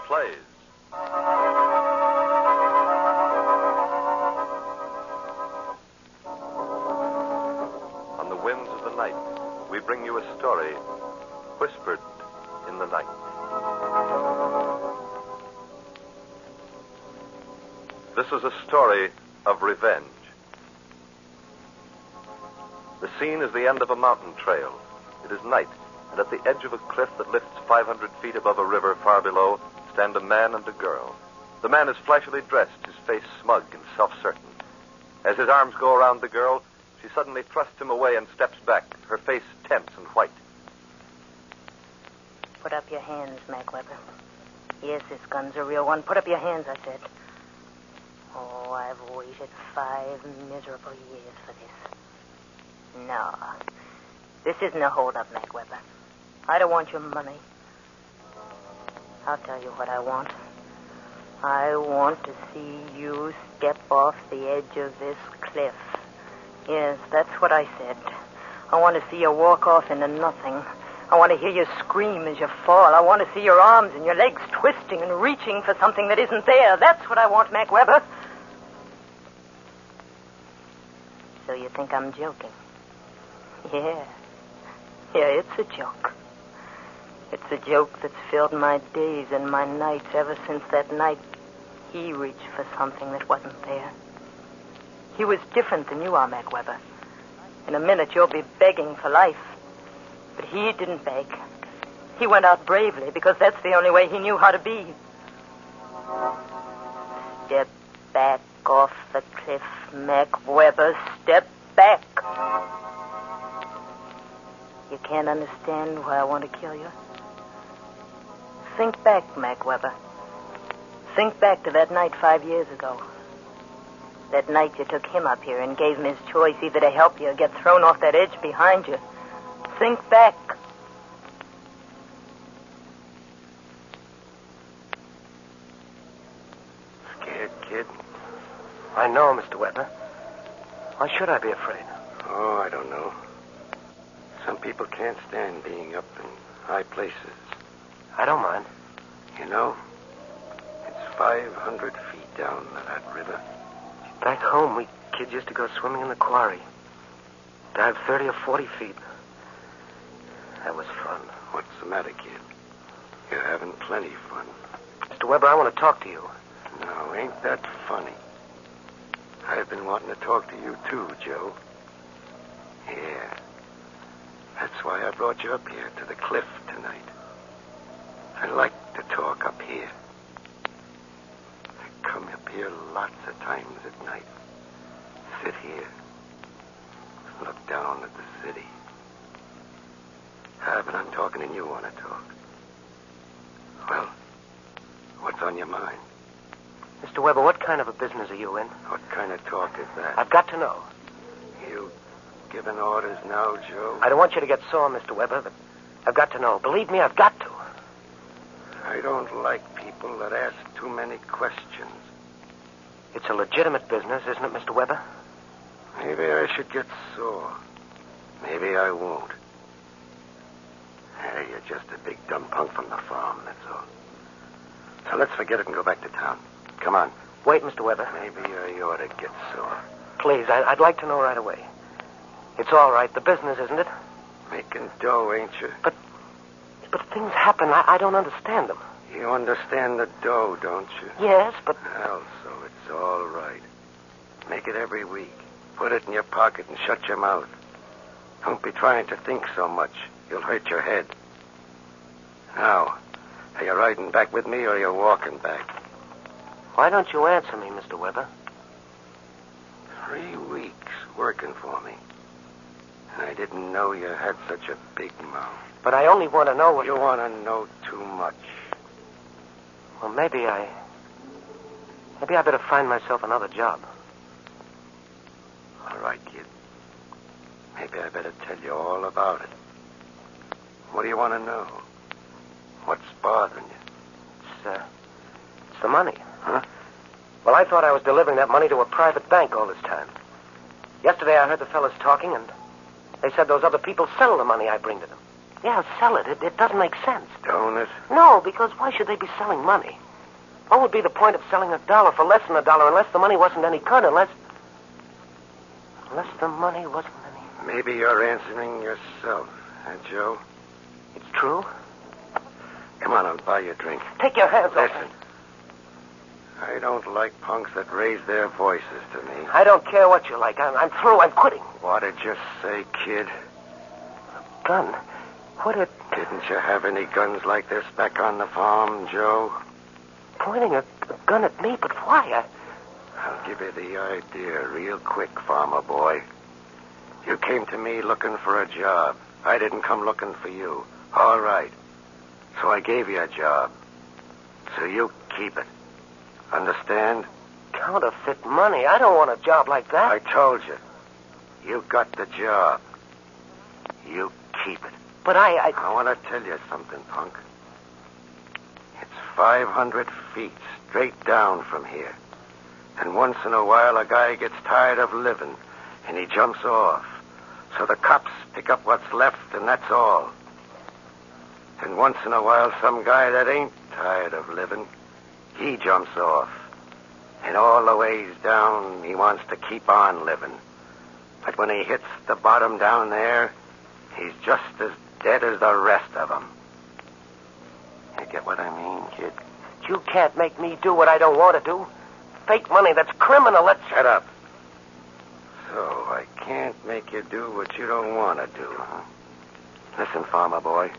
plays. On the winds of the night, we bring you a story whispered in the night. This is a story of revenge. The scene is the end of a mountain trail. It is night, and at the edge of a cliff that lifts 500 feet above a river far below stand a man and a girl. The man is flashily dressed, his face smug and self-certain. As his arms go around the girl, she suddenly thrusts him away and steps back, her face tense and white. Put up your hands, Mac Weber. Yes, this gun's a real one. Put up your hands, I said. Oh, I've waited 5 miserable years for this. No. This isn't a hold-up, Mac Weber. I don't want your money. I'll tell you what I want. I want to see you step off the edge of this cliff. Yes, that's what I said. I want to see you walk off into nothing. I want to hear you scream as you fall. I want to see your arms and your legs twisting and reaching for something that isn't there. That's what I want, Mac Weber. So you think I'm joking? Yeah, it's a joke. It's a joke that's filled my days and my nights ever since that night he reached for something that wasn't there. He was different than you are, Mac Weber. In a minute, you'll be begging for life. But he didn't beg. He went out bravely because that's the only way he knew how to be. Step back off the cliff, Mac Weber. Step back. You can't understand why I want to kill you? Think back, Mac Weber. Think back to that night 5 years ago. That night you took him up here and gave him his choice either to help you or get thrown off that edge behind you. Think back. Scared, kid? I know, Mr. Weber. Why should I be afraid? Oh, I don't know. Some people can't stand being up in high places. I don't mind. You know, it's 500 feet down to that river. Back home, we kids used to go swimming in the quarry. Dive 30 or 40 feet. That was fun. What's the matter, kid? You're having plenty fun. Mr. Weber, I want to talk to you. No, ain't that funny? I've been wanting to talk to you, too, Joe. Yeah. That's why I brought you up here to the cliff tonight. I like to talk up here. I come up here lots of times at night. Sit here. Look down at the city. But I'm talking and you want to talk. Well, what's on your mind? Mr. Weber, what kind of a business are you in? What kind of talk is that? I've got to know. You giving orders now, Joe? I don't want you to get sore, Mr. Weber, but I've got to know. Believe me, I've got to. I don't like people that ask too many questions. It's a legitimate business, isn't it, Mr. Weber? Maybe I should get sore. Maybe I won't. Hey, you're just a big dumb punk from the farm, that's all. So let's forget it and go back to town. Come on. Wait, Mr. Weber. Maybe I ought to get sore. Please, I'd like to know right away. It's all right. The business, isn't it? Making dough, ain't you? But things happen. I don't understand them. You understand the dough, don't you? Yes, but... Well, so it's all right. Make it every week. Put it in your pocket and shut your mouth. Don't be trying to think so much. You'll hurt your head. Now, are you riding back with me or are you walking back? Why don't you answer me, Mr. Weber? 3 weeks working for me. And I didn't know you had such a big mouth. But I only want to know what... You want to know too much. Well, maybe I better find myself another job. All right, kid. Maybe I better tell you all about it. What do you want to know? What's bothering you? It's the money. Huh? Well, I thought I was delivering that money to a private bank all this time. Yesterday I heard the fellas talking, and they said those other people settle the money I bring to them. Yeah, sell it. It doesn't make sense. Don't it? No, because why should they be selling money? What would be the point of selling $1 for less than $1 unless the money wasn't any good, unless the money wasn't any... Maybe you're answering yourself, Joe? It's true? Come on, I'll buy you a drink. Take your hands off Listen. me. I don't like punks that raise their voices to me. I don't care what you like. I'm through. I'm quitting. What did you say, kid? Gun? Didn't you have any guns like this back on the farm, Joe? Pointing a gun at me, but why? I'll give you the idea real quick, farmer boy. You came to me looking for a job. I didn't come looking for you. All right. So I gave you a job. So you keep it. Understand? Counterfeit money. I don't want a job like that. I told you. You got the job. You keep it. But I want to tell you something, punk. It's 500 feet straight down from here. And once in a while, a guy gets tired of living, and he jumps off. So the cops pick up what's left, and that's all. And once in a while, some guy that ain't tired of living, he jumps off. And all the ways down, he wants to keep on living. But when he hits the bottom down there, he's just as dead as the rest of them. You get what I mean, kid? You can't make me do what I don't want to do. Fake money, that's criminal. Let's... Shut up. So I can't make you do what you don't want to do, huh? Listen, farmer boy.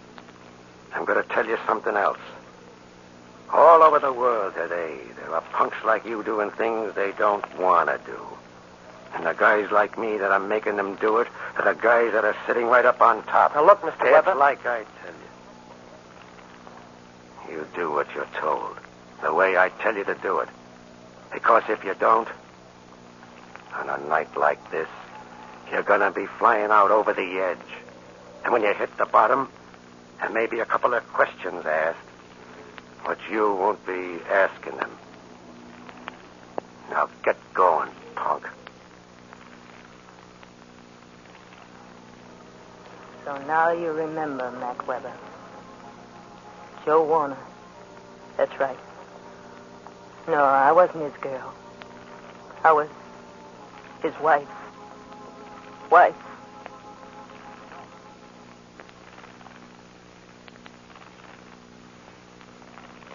I'm going to tell you something else. All over the world today, there are punks like you doing things they don't want to do. And the guys like me that are making them do it are the guys that are sitting right up on top. Now, look, Mr. Weber. It's like I tell you. You do what you're told, the way I tell you to do it. Because if you don't, on a night like this, you're going to be flying out over the edge. And when you hit the bottom, and maybe a couple of questions asked, but you won't be asking them. Now get going, punk. So now you remember, Mac Weber. Joe Warner. That's right. No, I wasn't his girl. I was his wife. Wife.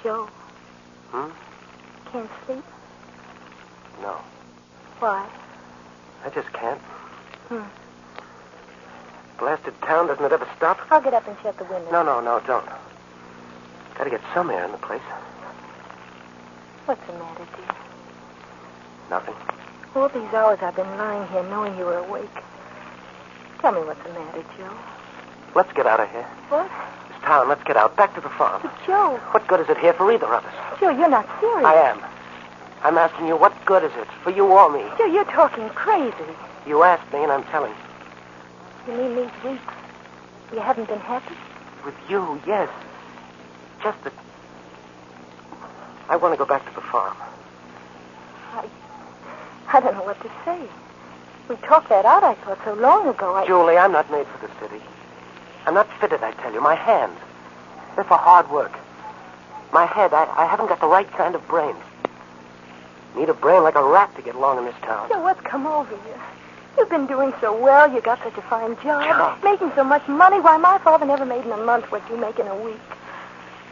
Joe. Can't sleep? No. Why? I just can't. Blasted town, doesn't it ever stop? I'll get up and shut the window. No, don't. Gotta get some air in the place. What's the matter, dear? Nothing. All these hours I've been lying here knowing you were awake. Tell me what's the matter, Joe. Let's get out of here. What? This town, let's get out. Back to the farm. But, Joe. What good is it here for either of us? Joe, you're not serious. I am. I'm asking you, what good is it for you or me? Joe, you're talking crazy. You asked me, and I'm telling you. You mean these weeks you haven't been happy? With you, yes. Just that I want to go back to the farm. I don't know what to say. We talked that out, I thought, so long ago. Julie, I'm not made for the city. I'm not fitted, I tell you. My hands, they're for hard work. My head, I haven't got the right kind of brain. Need a brain like a rat to get along in this town. So what's come over you? You've been doing so well. You got such a fine job. Making so much money. Why, my father never made in a month what you make in a week.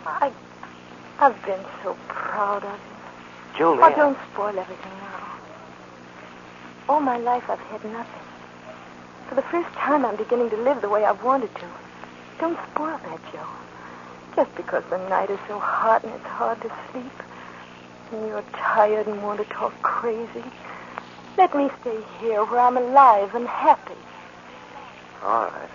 I've been so proud of you. Julie. Oh, don't spoil everything now. All my life I've had nothing. For the first time I'm beginning to live the way I've wanted to. Don't spoil that, Joe. Just because the night is so hot and it's hard to sleep. And you're tired and want to talk crazy. Let me stay here where I'm alive and happy. All right.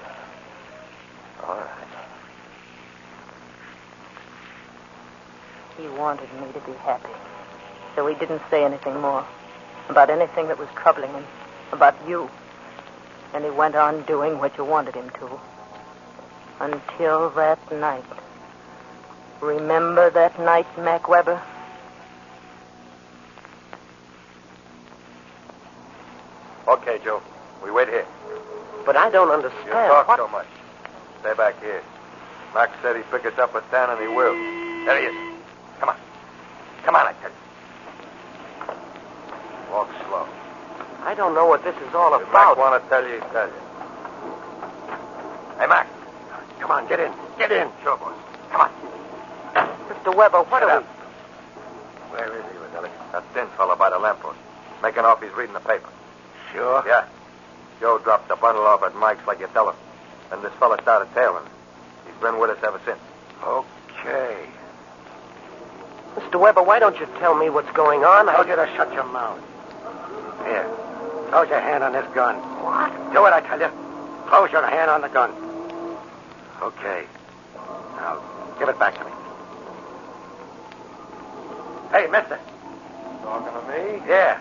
He wanted me to be happy. So he didn't say anything more about anything that was troubling him, about you. And he went on doing what you wanted him to. Until that night. Remember that night, Mac Weber? Okay, Joe. We wait here. But I don't understand. You talk so much. Stay back here. Max said he'd pick us up at 10, and he will. There he is. Come on. Come on, I tell you. Walk slow. I don't know what this is all If Max about. want to tell you, he'll tell you. Hey, Max. Come on, get in. Get in. Sure, boss. Come on. Mr. Weber, what Get are up. Where is he, Lieutenant? That thin fellow by the lamppost. Making off he's reading the paper. we? Sure. Yeah. Joe dropped the bundle off at Mike's like you tell him. Then this fella started tailing. He's been with us ever since. Okay. Mr. Weber, why don't you tell me what's going on? I told you to shut your mouth. Here. Close your hand on this gun. What? Do it, I tell you. Close your hand on the gun. Okay. Now, give it back to me. Hey, mister. Talking to me? Yeah.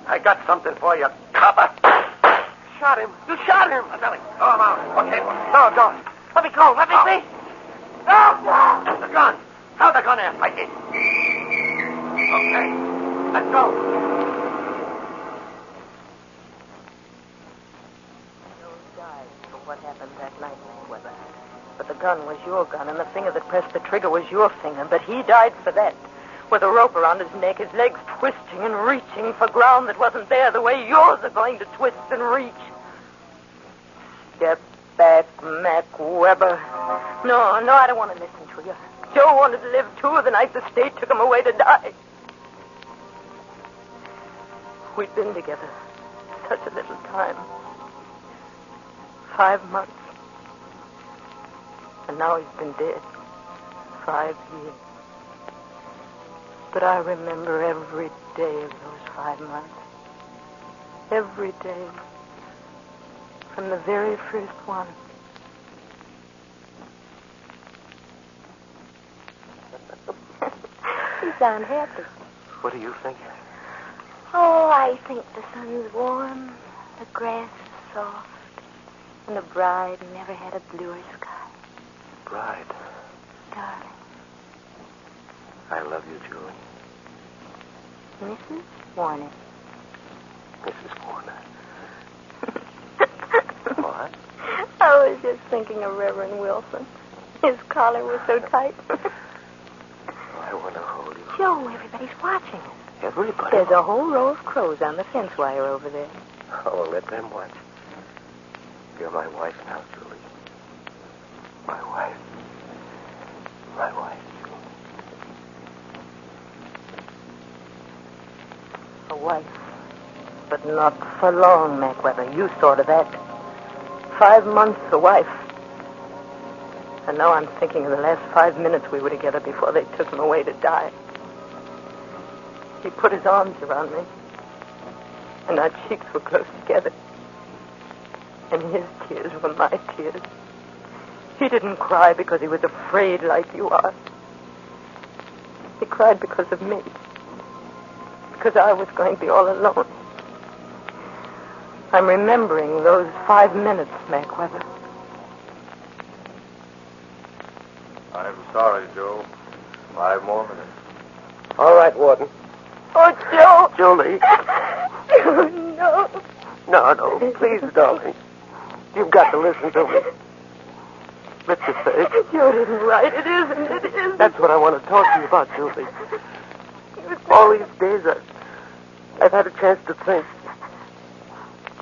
I got something for you, copper. Shot him. You shot him. Throw him out. Okay. No, don't. Let me go. Let me be. No. The gun. Throw the gun in. I did. Okay. Let's go. Joan died for what happened that night, Weber. But the gun was your gun, and the finger that pressed the trigger was your finger. But he died for that. With a rope around his neck, his legs twisting and reaching for ground that wasn't there the way yours are going to twist and reach. Step back, Mac Weber. No, I don't want to listen to you. Joe wanted to live, too, the night the state took him away to die. We'd been together such a little time. 5 months. And now he's been dead 5 years. But I remember every day of those 5 months. Every day. From the very first one. You sound happy. What do you think? Oh, I think the sun's warm, the grass is soft, and the bride never had a bluer sky. Bride. Darling. I love you, Julie. Mrs. Warner. Mrs. Warner. What? I was just thinking of Reverend Wilson. His collar was so tight. I want to hold you. Joe, everybody's watching us. Everybody? There's a whole row of crows on the fence wire over there. Oh, let them watch. You're my wife now, Julie. My wife. My wife, Julie. A wife. But not for long, Mac Weber. You saw to that. 5 months a wife. And now I'm thinking of the last 5 minutes we were together before they took him away to die. He put his arms around me. And our cheeks were close together. And his tears were my tears. He didn't cry because he was afraid like you are. He cried because of me. Because I was going to be all alone. I'm remembering those 5 minutes, Mac Weber. I'm sorry, Joe. 5 more minutes. All right, Warden. Oh, Joe! Julie. Oh, no. No, please, darling. You've got to listen to me. Lift your face. Joe didn't write. It isn't. It isn't. That's what I want to talk to you about, Julie. All these days, I've had a chance to think.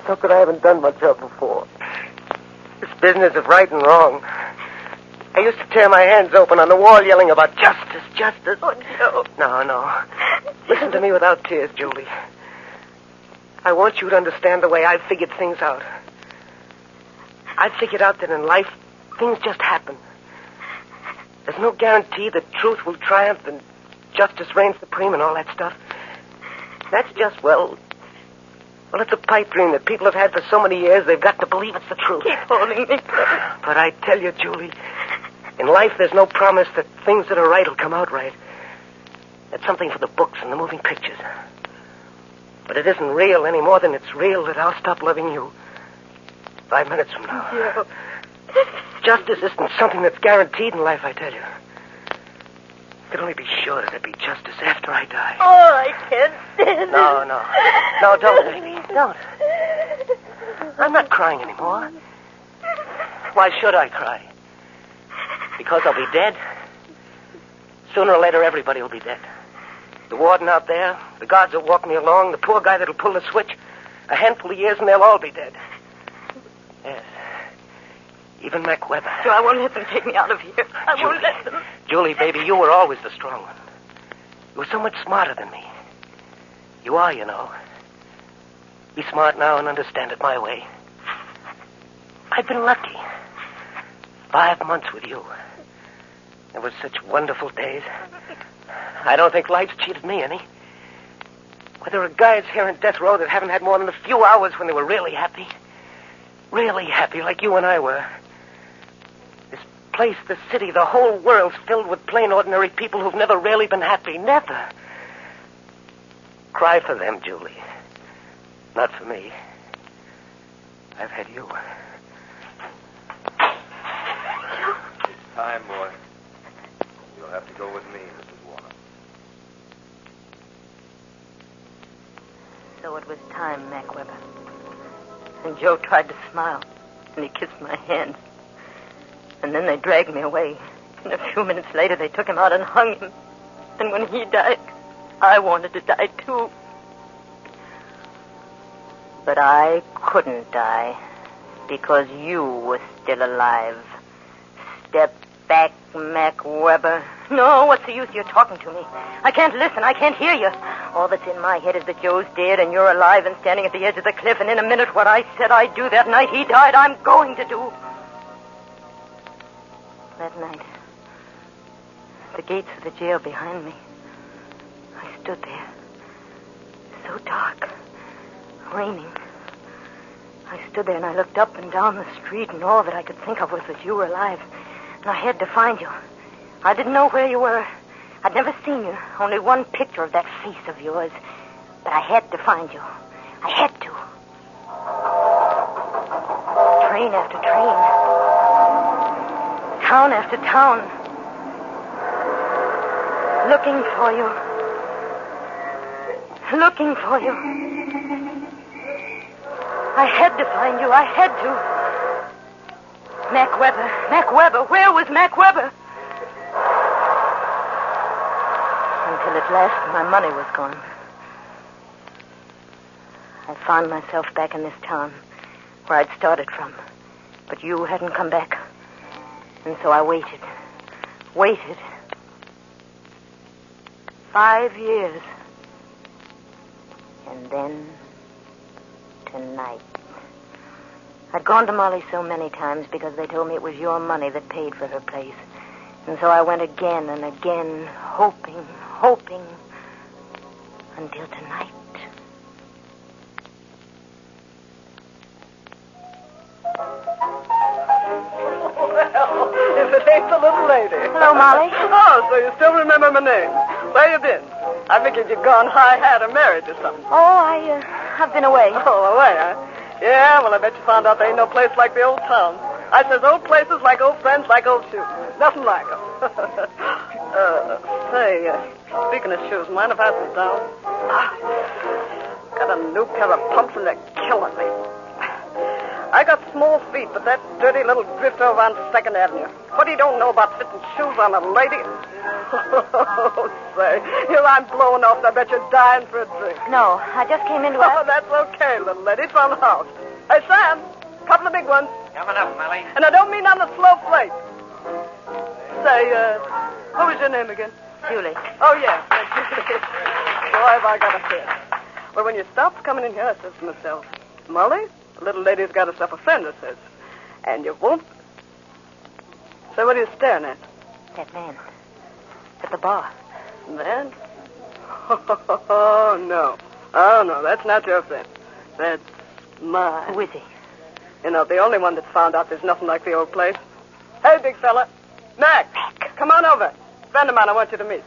Something I haven't done much of before. This business of right and wrong. I used to tear my hands open on the wall yelling about justice, justice. Oh, Joe. No. Listen to me without tears, Julie. I want you to understand the way I've figured things out. I've figured out that in life, things just happen. There's no guarantee that truth will triumph and justice reigns supreme and all that stuff. That's just, well, it's a pipe dream that people have had for so many years, they've got to believe it's the truth. Keep holding me close. But I tell you, Julie, in life there's no promise that things that are right will come out right. That's something for the books and the moving pictures. But it isn't real any more than it's real that I'll stop loving you 5 minutes from now. Joe. Justice isn't something that's guaranteed in life, I tell you. You can only be sure that there'll be justice after I die. Oh, I can't stand it. No, don't, baby. Don't. I'm not crying anymore. Why should I cry? Because I'll be dead. Sooner or later, everybody will be dead. The warden out there, the guards that walk me along, the poor guy that'll pull the switch. A handful of years and they'll all be dead. Yes. Even Mac Weber. Joe, I won't let them take me out of here. I won't let them. Julie, baby, you were always the strong one. You were so much smarter than me. You are, you know. Be smart now and understand it my way. I've been lucky. 5 months with you. There were such wonderful days. I don't think life's cheated me any. Why, there are guys here in death row that haven't had more than a few hours when they were really happy. Really happy, like you and I were. This place, the city, the whole world's filled with plain, ordinary people who've never really been happy. Never. Cry for them, Julie. Not for me. I've had you. It's time, boy. You'll have to go with me, Mrs. Warner. So it was time, Mac Weber. And Joe tried to smile, and he kissed my hand. And then they dragged me away. And a few minutes later, they took him out and hung him. And when he died, I wanted to die, too. But I couldn't die, because you were still alive. Step back, Mac Weber. No, what's the use you're talking to me? I can't listen. I can't hear you. All that's in my head is that Joe's dead and you're alive and standing at the edge of the cliff, and in a minute what I said I'd do that night he died, I'm going to do. That night, the gates of the jail behind me, I stood there. So dark. Raining. I stood there and I looked up and down the street, and all that I could think of was that you were alive. And I had to find you. I didn't know where you were. I'd never seen you. Only one picture of that face of yours. But I had to find you. I had to. Train after train. Town after town. Looking for you. Looking for you. I had to find you. I had to. Mac Weber. Mac Weber. Where was Mac Weber? Until at last my money was gone. I found myself back in this town where I'd started from. But you hadn't come back. And so I waited. Waited. 5 years. And then tonight. I'd gone to Molly so many times because they told me it was your money that paid for her place. And so I went again and again, hoping, until tonight. Well, if it ain't the little lady. Hello, Molly. Oh, so you still remember my name. Where you been? I figured you'd gone high-hat or married or something. Oh, I've been away. Oh, away, huh? Yeah, well, I bet you found out there ain't no place like the old town. I says old places like old friends like old shoes. Nothing like them. Speaking of shoes, mind if I sit down? Got a new pair of pumps and they're killing me. I got small feet, but that dirty little drift over on 2nd Avenue. What he don't know about fitting shoes on a lady? Oh, say, here I'm blowing off, and I bet you're dying for a drink. No, I just came into Oh, that's okay, little lady. It's on the house. Hey, Sam, couple of big ones. Coming up, Molly. And I don't mean on the slow plate. Say, what was your name again? Julie. Oh, yeah. Boy, have I got a hit. Well, when you stopped coming in here, I says to myself, Molly, the little lady's got herself a friend, I says. And you won't. So what are you staring at? That man. At the bar. Man? Oh, no. Oh, no, that's not your friend. That's mine. Who is he? You know, the only one that's found out there's nothing like the old place. Hey, big fella. Mac. Come on over. Friend of mine I want you to meet.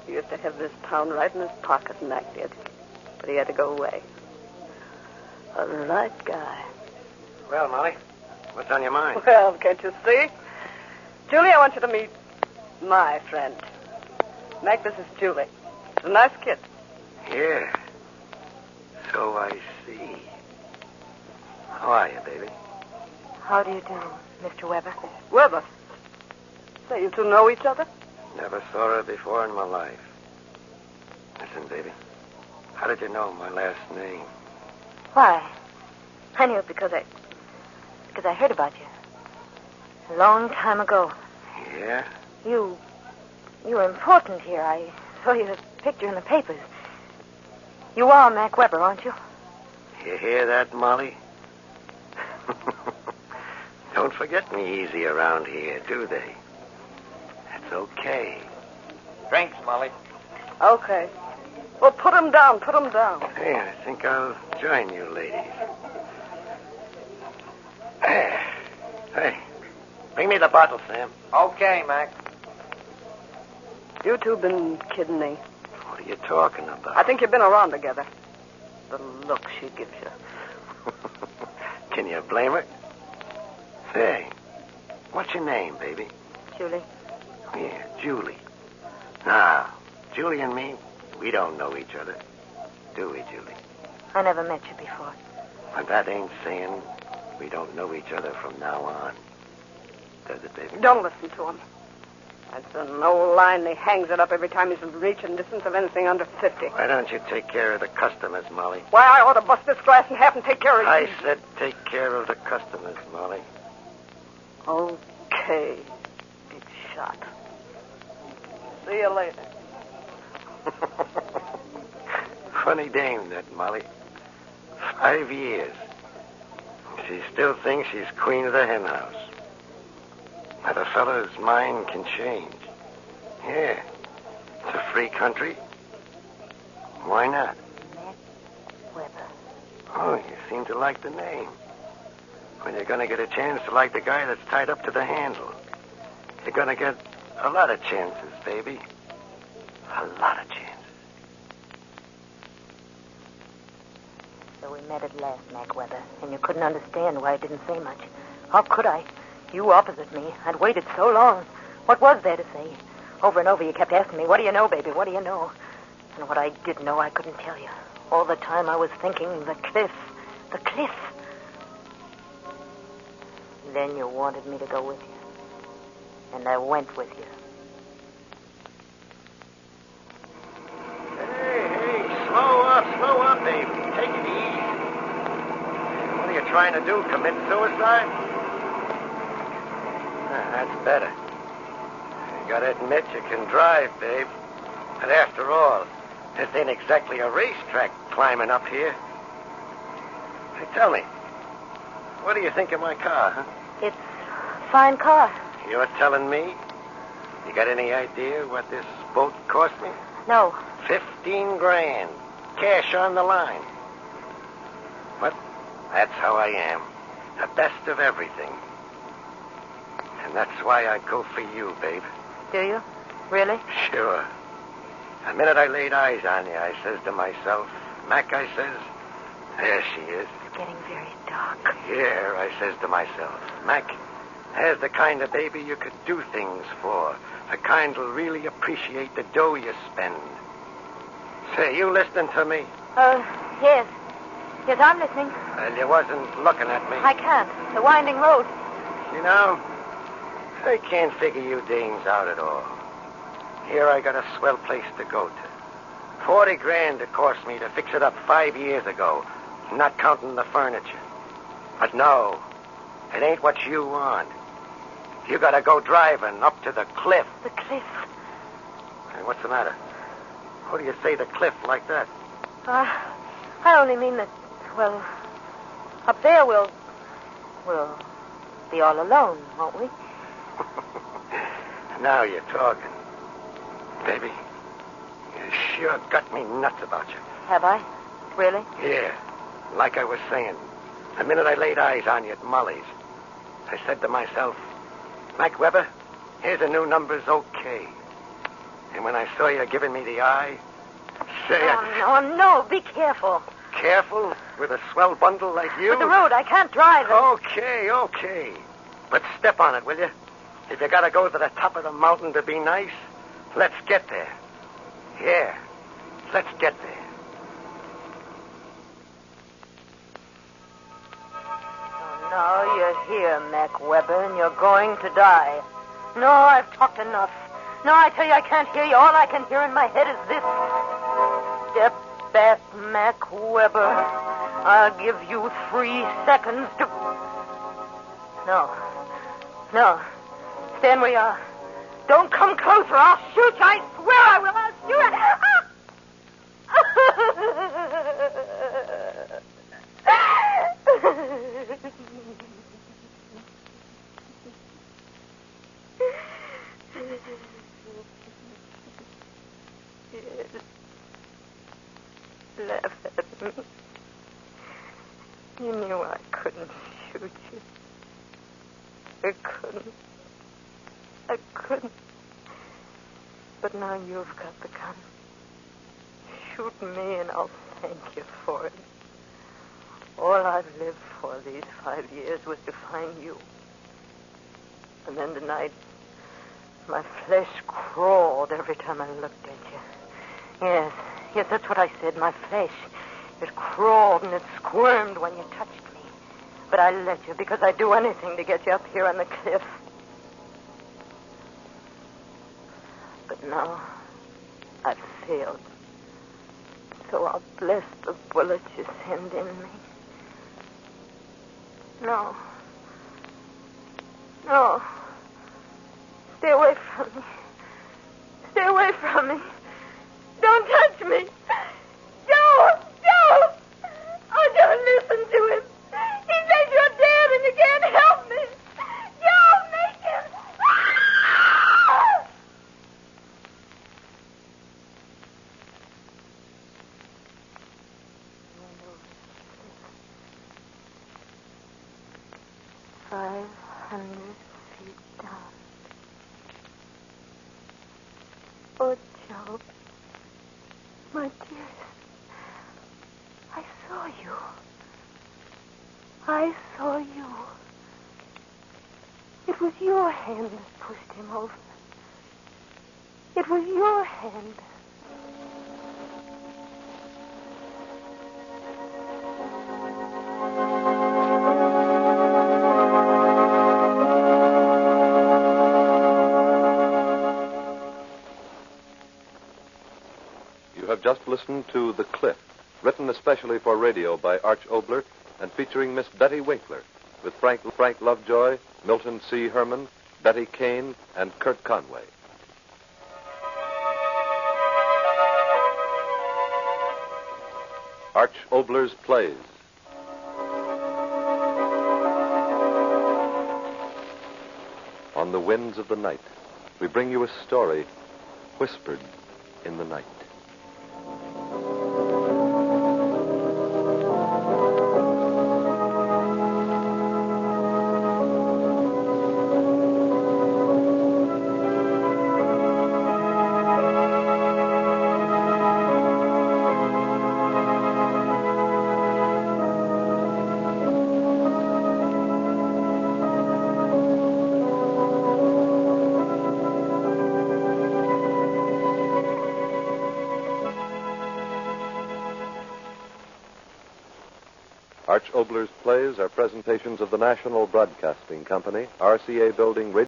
He used to have this town right in his pocket, Mac did. But he had to go away. A right guy. Well, Molly, what's on your mind? Well, can't you see? Julie, I want you to meet my friend. Mac, this is Julie. She's a nice kid. Yeah. So I see. How are you, baby? How do you do, Mr. Weber? Weber. Say, you two know each other? Never saw her before in my life. Listen, baby. How did you know my last name? Why? I knew it because I heard about you. A long time ago. Yeah? You were important here. I saw your picture in the papers. You are Mac Weber, aren't you? You hear that, Molly? Don't forget me easy around here, do they? That's okay. Drinks, Molly. Okay. Well, put him down. Hey, I think I'll join you, ladies. Hey, bring me the bottle, Sam. Okay, Mac. You two been kidding me. What are you talking about? I think you've been around together. The look she gives you. Can you blame her? Say, what's your name, baby? Julie. Yeah, Julie. Now, Julie and me, we don't know each other. Do we, Julie? I never met you before. But that ain't saying we don't know each other from now on. Does it, baby? Don't listen to him. That's an old line. He hangs it up every time he's in reaching distance of anything under 50. Why don't you take care of the customers, Molly? Why, I ought to bust this glass in half and take care of I you. said take care of the customers, Molly. Okay, big shot. See you later. Funny dame, that Molly. 5 years. She still thinks she's queen of the hen house. But a fellow's mind can change. Yeah. It's a free country. Why not? Mac Weber. Oh, you seem to like the name. Well, you're going to get a chance to like the guy that's tied up to the handle. You're going to get a lot of chances, baby. A lot of chances. So we met at last, Mac Weber, and you couldn't understand why I didn't say much. How could I? You opposite me. I'd waited so long. What was there to say? Over and over you kept asking me, what do you know, baby? What do you know? And what I did know, I couldn't tell you. All the time I was thinking, the cliff. The cliff. Then you wanted me to go with you. And I went with you. Hey, slow up, baby. Take it easy. What are you trying to do, commit suicide? That's better. You gotta admit you can drive, babe. But after all, this ain't exactly a racetrack climbing up here. Hey, tell me, what do you think of my car, huh? It's a fine car. You're telling me? You got any idea what this boat cost me? No. 15 grand. Cash on the line. But that's how I am. The best of everything. And that's why I go for you, babe. Do you? Really? Sure. The minute I laid eyes on you, I says to myself, Mac, I says, there she is. It's getting very dark. Here, I says to myself, Mac, there's the kind of baby you could do things for. The kind who'll really appreciate the dough you spend. Say, you listening to me? Yes. Yes, I'm listening. Well, you wasn't looking at me. I can't. The winding road. You know, I can't figure you dames out at all. Here I got a swell place to go to. 40 grand it cost me to fix it up 5 years ago, not counting the furniture. But no, it ain't what you want. You gotta go driving up to the cliff. The cliff. Hey, what's the matter? What do you say the cliff like that? I only mean that, well, up there we'll be all alone, won't we? Now you're talking. Baby, you sure got me nuts about you. Have I? Really? Yeah, like I was saying. The minute I laid eyes on you at Molly's, I said to myself, Mac Weber, here's a new number's okay. And when I saw you giving me the eye, say... Oh, no, be careful. Careful with a swell bundle like you? But the road, I can't drive it. Okay. But step on it, will you? If you gotta go to the top of the mountain to be nice, let's get there. Yeah, let's get there. So now you're here, Mac Weber, and you're going to die. No, I've talked enough. No, I tell you, I can't hear you. All I can hear in my head is this. Step back, Mac Weber. I'll give you 3 seconds to... No. Stand where you are. Don't come closer. I'll shoot you. I swear I will. I'll shoot you. Laugh at me. You knew I couldn't shoot you. I couldn't. But now you've got the gun. Shoot me and I'll thank you for it. All I've lived for these 5 years was to find you. And then tonight, my flesh crawled every time I looked at you. Yes, that's what I said, my flesh. It crawled and it squirmed when you touched me. But I let you because I'd do anything to get you up here on the cliff. But now, I've failed. So I'll bless the bullet you send in me. No. Stay away from me. Stay away from me. Don't touch me. Don't. Oh, don't listen to him. He says you're dead and you can't help me. Don't make him. Ah! 500 feet down. Oh, Joe. My dearest. I saw you. It was your hand that pushed him over. It was your hand. You have just listened to The Cliff, written especially for radio by Arch Oboler and featuring Miss Betty Winkler, with Frank Lovejoy, Milton C. Herman, Betty Kane, and Kurt Conway. Arch Oboler's plays. On the winds of the night, we bring you a story whispered in the night. Arch Oboler's plays are presentations of the National Broadcasting Company, RCA Building, Radio